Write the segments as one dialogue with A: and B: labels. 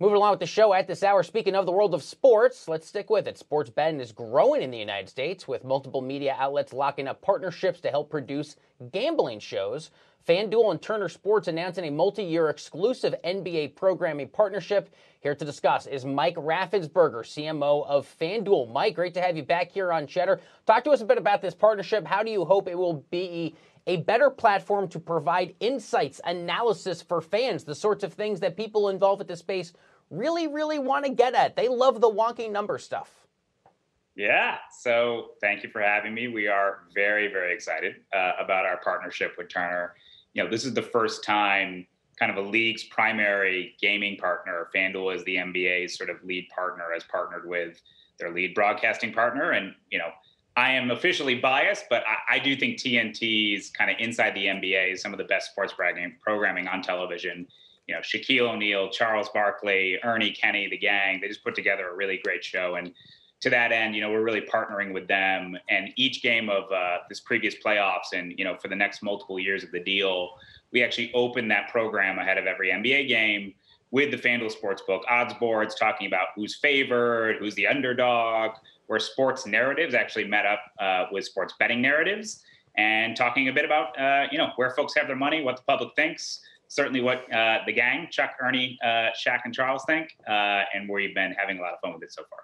A: Moving along with the show at this hour, speaking of the world of sports, let's stick with it. Sports betting is growing in the United States, with multiple media outlets locking up partnerships to help produce gambling shows. FanDuel and Turner Sports announcing a multi-year exclusive NBA programming partnership. Here to discuss is Mike Raffensperger, CMO of FanDuel. Mike, great to have you back here on Cheddar. Talk to us a bit about this partnership. How do you hope it will be a better platform to provide insights, analysis for fans, the sorts of things that people involved with this space really want to get at? They love the wonky number stuff.
B: Yeah, so thank you for having me. We are very excited about our partnership with Turner. You know, this is the first time kind of a league's primary gaming partner, FanDuel, is the NBA's sort of lead partner, has partnered with their lead broadcasting partner. And, you know, I am officially biased, but I do think TNT's kind of Inside the NBA is some of the best sports programming on television. You know, Shaquille O'Neal, Charles Barkley, Ernie, Kenny, the gang, they just put together a really great show. And to that end, you know, we're really partnering with them. And each game of this previous playoffs and, you know, for the next multiple years of the deal, we actually opened that program ahead of every NBA game with the FanDuel Sportsbook odds boards, talking about who's favored, who's the underdog, where sports narratives actually met up with sports betting narratives, and talking a bit about, you know, where folks have their money, what the public thinks, certainly what the gang, Chuck, Ernie, Shaq, and Charles think, and we've been having a lot of fun with it so far.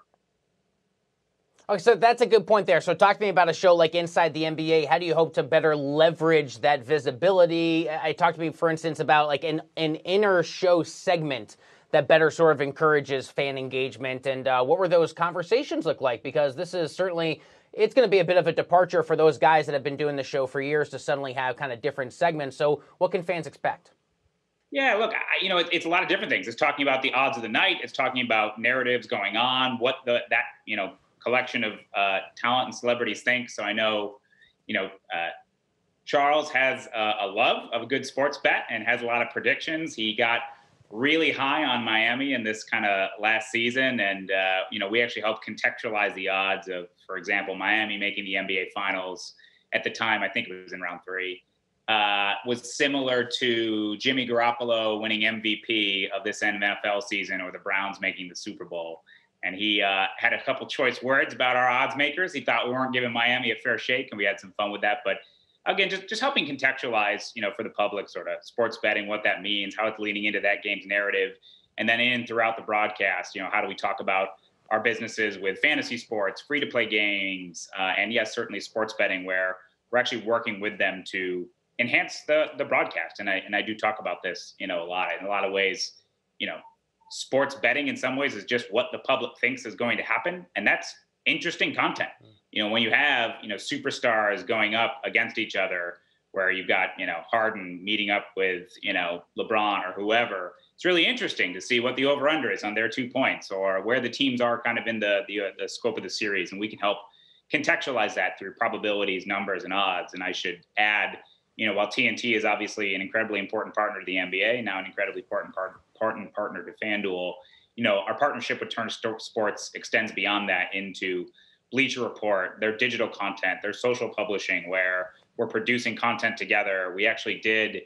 A: Okay, so that's a good point there. So talk to me about a show like Inside the NBA. How do you hope to better leverage that visibility? Talk to me, for instance, about like an inner show segment that better sort of encourages fan engagement. And what were those conversations look like? Because this is certainly, it's going to be a bit of a departure for those guys that have been doing the show for years to suddenly have kind of different segments. So what can fans expect?
B: Yeah, look, you know, it's a lot of different things. It's talking about the odds of the night. It's talking about narratives going on, what that, you know, collection of talent and celebrities think. So I know, you know, Charles has a love of a good sports bet and has a lot of predictions. He got really high on Miami in this kind of last season. And, you know, we actually helped contextualize the odds of, for example, Miami making the NBA Finals at the time, I think it was in round 3, was similar to Jimmy Garoppolo winning MVP of this NFL season, or the Browns making the Super Bowl. And he had a couple choice words about our odds makers. He thought we weren't giving Miami a fair shake, and we had some fun with that. But again, just helping contextualize, you know, for the public, sort of sports betting, what that means, how it's leading into that game's narrative. And then throughout the broadcast, you know, how do we talk about our businesses with fantasy sports, free-to-play games, and yes, certainly sports betting, where we're actually working with them to enhance the broadcast. And I do talk about this, you know, a lot. In a lot of ways, you know, sports betting in some ways is just what the public thinks is going to happen. And that's interesting content. You know, when you have, you know, superstars going up against each other, where you've got, you know, Harden meeting up with, you know, LeBron or whoever, it's really interesting to see what the over-under is on their 2 points, or where the teams are kind of in the scope of the series. And we can help contextualize that through probabilities, numbers, and odds. And I should add, you know, while TNT is obviously an incredibly important partner to the NBA, now an incredibly important partner to FanDuel, you know, our partnership with Turner Sports extends beyond that into Bleacher Report, their digital content, their social publishing, where we're producing content together. We actually did,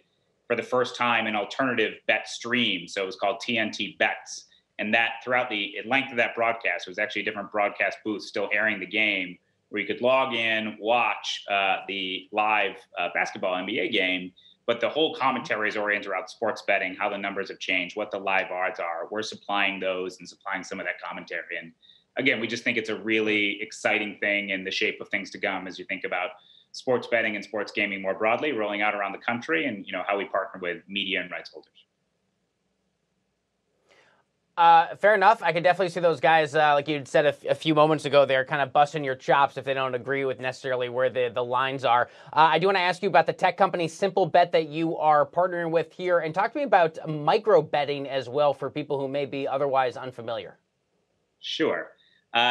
B: for the first time, an alternative bet stream. So it was called TNT Bets. And that throughout the length of that broadcast, it was actually a different broadcast booth still airing the game, where you could log in, watch the live basketball NBA game, but the whole commentary is oriented around sports betting, how the numbers have changed, what the live odds are. We're supplying those and supplying some of that commentary. And again, we just think it's a really exciting thing in the shape of things to come as you think about sports betting and sports gaming more broadly rolling out around the country, and, you know, how we partner with media and rights holders.
A: Fair enough. I can definitely see those guys, like you said a few moments ago, they're kind of busting your chops if they don't agree with necessarily where the lines are. I do want to ask you about the tech company Simple Bet that you are partnering with here, and talk to me about micro betting as well for people who may be otherwise unfamiliar.
B: Sure.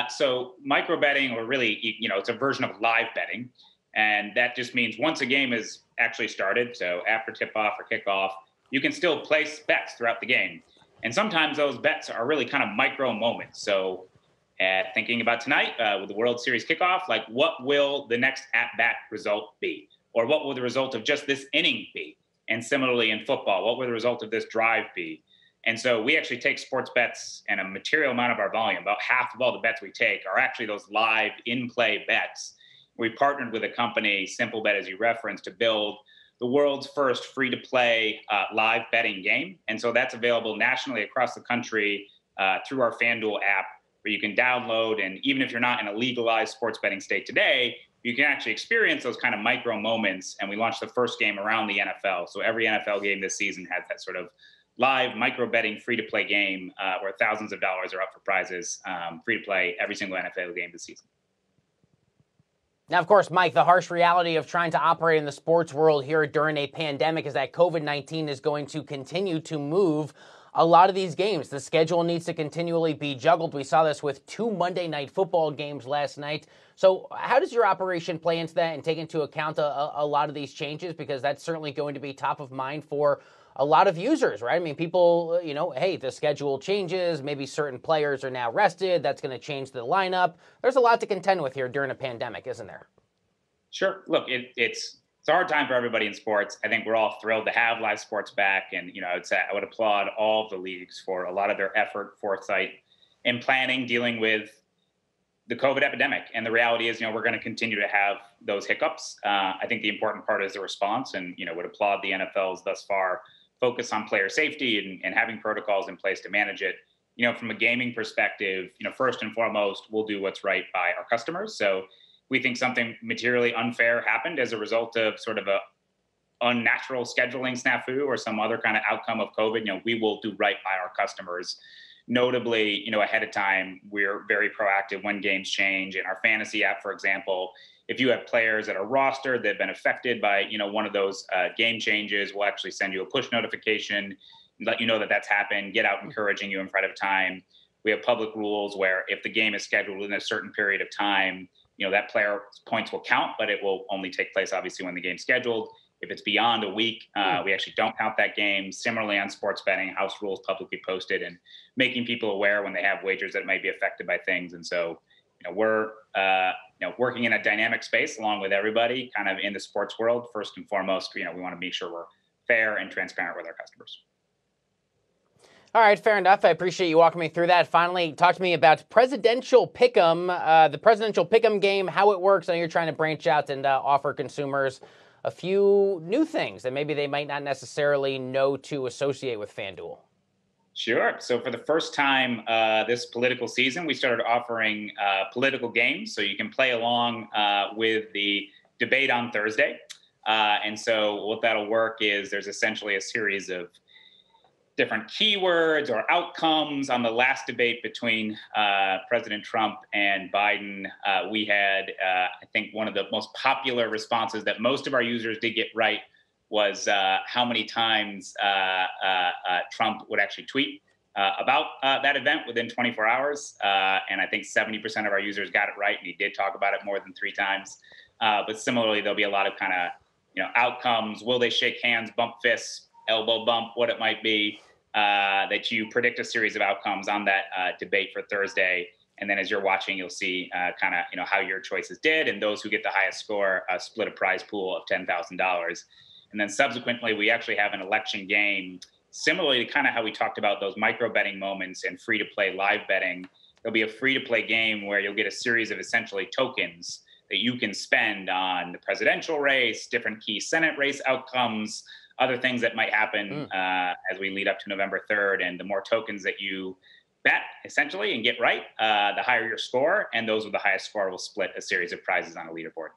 B: So micro betting, or really, you know, it's a version of live betting. And that just means once a game is actually started, so after tip-off or kickoff, you can still place bets throughout the game. And sometimes those bets are really kind of micro moments. So thinking about tonight with the World Series kickoff, like, what will the next at-bat result be? Or what will the result of just this inning be? And similarly in football, what will the result of this drive be? And so we actually take sports bets, and a material amount of our volume, about half of all the bets we take, are actually those live in-play bets. We partnered with a company, Simplebet, as you referenced, to build the world's first free-to-play live betting game. And so that's available nationally across the country through our FanDuel app, where you can download. And even if you're not in a legalized sports betting state today, you can actually experience those kind of micro moments. And we launched the first game around the NFL. So every NFL game this season has that sort of live micro betting free-to-play game where thousands of dollars are up for prizes, free-to-play every single NFL game this season.
A: Now, of course, Mike, the harsh reality of trying to operate in the sports world here during a pandemic is that COVID-19 is going to continue to move a lot of these games. The schedule needs to continually be juggled. We saw this with 2 Monday Night Football games last night. So how does your operation play into that and take into account a lot of these changes? Because that's certainly going to be top of mind for a lot of users, right? I mean, people, hey, the schedule changes. Maybe certain players are now rested. That's going to change the lineup. There's a lot to contend with here during a pandemic, isn't there?
B: Sure. Look, it's a hard time for everybody in sports. I think we're all thrilled to have live sports back. And, I would applaud all of the leagues for a lot of their effort, foresight, and planning dealing with the COVID epidemic. And the reality is, we're going to continue to have those hiccups. I think the important part is the response, and, would applaud the NFL's thus far focus on player safety and having protocols in place to manage it. From a gaming perspective, first and foremost, we'll do what's right by our customers. So we think something materially unfair happened as a result of sort of a unnatural scheduling snafu or some other kind of outcome of COVID. We will do right by our customers. Notably, ahead of time, we're very proactive when games change. In our fantasy app, for example, if you have players that are rostered that have been affected by, one of those game changes, we'll actually send you a push notification, let you know that that's happened, get out encouraging you in front of time. We have public rules where if the game is scheduled within a certain period of time, that player's points will count, but it will only take place, obviously, when the game's scheduled. If it's beyond a week, we actually don't count that game. Similarly, on sports betting, house rules publicly posted and making people aware when they have wagers that might be affected by things. And so, we're working in a dynamic space along with everybody kind of in the sports world. First and foremost, we want to make sure we're fair and transparent with our customers.
A: All right, fair enough. I appreciate you walking me through that. Finally, talk to me about Presidential Pick'em, the Presidential Pick'em game, how it works. I know you're trying to branch out and offer consumers a few new things that maybe they might not necessarily know to associate with FanDuel.
B: Sure. So for the first time this political season, we started offering political games. So you can play along with the debate on Thursday. And so what that'll work is there's essentially a series of different keywords or outcomes. On the last debate between President Trump and Biden, we had, I think, one of the most popular responses that most of our users did get right was how many times Trump would actually tweet about that event within 24 hours. And I think 70% of our users got it right, and he did talk about it more than 3 times. But similarly, there'll be a lot of kind of outcomes. Will they shake hands, bump fists, elbow bump, what it might be, that you predict a series of outcomes on that debate for Thursday. And then as you're watching, you'll see kind of how your choices did. And those who get the highest score split a prize pool of $10,000. And then subsequently, we actually have an election game, similarly to kind of how we talked about those micro betting moments and free-to-play live betting. There'll be a free-to-play game where you'll get a series of essentially tokens that you can spend on the presidential race, different key Senate race outcomes, other things that might happen as we lead up to November 3rd. And the more tokens that you bet, essentially, and get right, the higher your score. And those with the highest score will split a series of prizes on a leaderboard.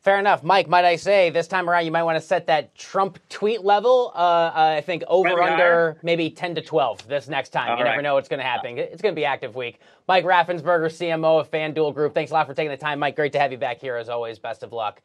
A: Fair enough. Mike, might I say, this time around, you might want to set that Trump tweet level, I think, over under maybe 10 to 12 this next time. You never know what's going to happen. It's going to be active week. Mike Raffensperger, CMO of FanDuel Group. Thanks a lot for taking the time, Mike. Great to have you back here, as always. Best of luck.